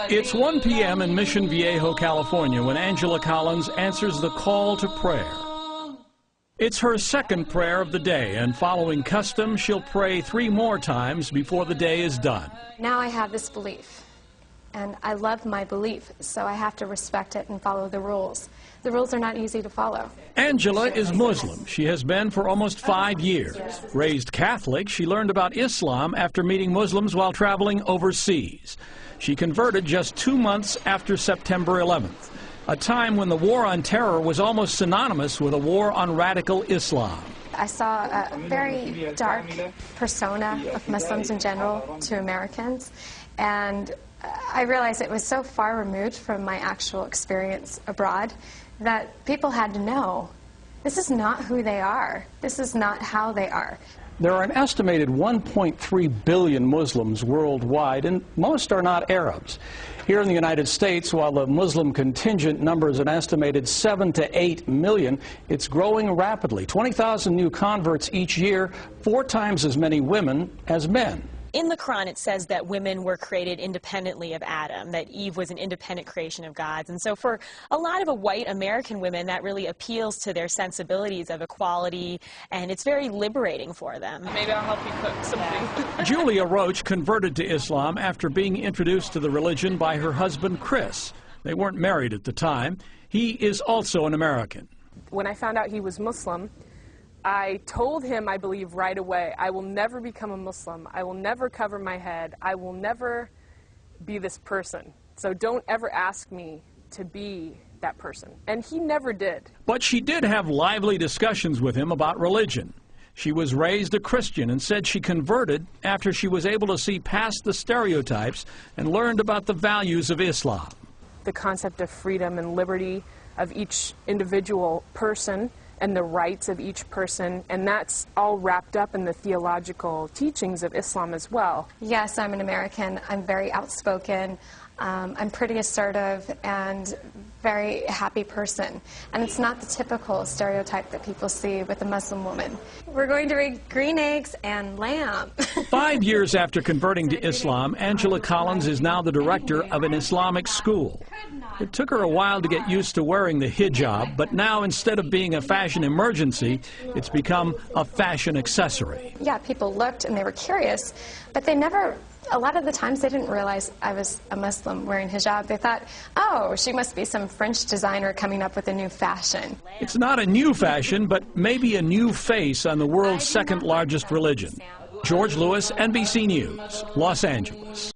It's 1 p.m. in Mission Viejo, California, when Angela Collins answers the call to prayer. It's her second prayer of the day, and following custom, she'll pray 3 more times before the day is done. Now I have this belief, and I love my belief, so I have to respect it and follow the rules. The rules are not easy to follow. Angela is Muslim. She has been for almost 5 years. Raised Catholic, she learned about Islam after meeting Muslims while traveling overseas. She converted just 2 months after September 11th, a time when the war on terror was almost synonymous with a war on radical Islam. I saw a very dark persona of Muslims in general to Americans, and I realized it was so far removed from my actual experience abroad that people had to know this is not who they are. This is not how they are. There are an estimated 1.3 billion Muslims worldwide, and most are not Arabs. Here in the United States, while the Muslim contingent numbers an estimated 7 to 8 million, it's growing rapidly. 20,000 new converts each year, 4 times as many women as men. In the Quran, it says that women were created independently of Adam, that Eve was an independent creation of God's. And so for a lot of white American women, that really appeals to their sensibilities of equality, and it's very liberating for them. Maybe I'll help you cook something. Julia Roach converted to Islam after being introduced to the religion by her husband, Chris. They weren't married at the time. He is also an American. When I found out he was Muslim, I told him, I believe, right away, I will never become a Muslim. I will never cover my head. I will never be this person. So don't ever ask me to be that person. And he never did. But she did have lively discussions with him about religion. She was raised a Christian and said she converted after she was able to see past the stereotypes and learned about the values of Islam. The concept of freedom and liberty of each individual person and the rights of each person, and that's all wrapped up in the theological teachings of Islam as well. Yes, I'm an American. I'm very outspoken. I'm pretty assertive and very happy person. And it's not the typical stereotype that people see with a Muslim woman. We're going to read green eggs and lamb. 5 years after converting to Islam, Angela Collins is now the director of an Islamic school. It took her a while to get used to wearing the hijab, but now instead of being a fashion emergency, it's become a fashion accessory. Yeah, people looked and they were curious, but they never, a lot of the times they didn't realize I was a Muslim wearing hijab. They thought, oh, she must be some French designer coming up with a new fashion. It's not a new fashion, but maybe a new face on the world's second largest religion. George Lewis, NBC News, Los Angeles.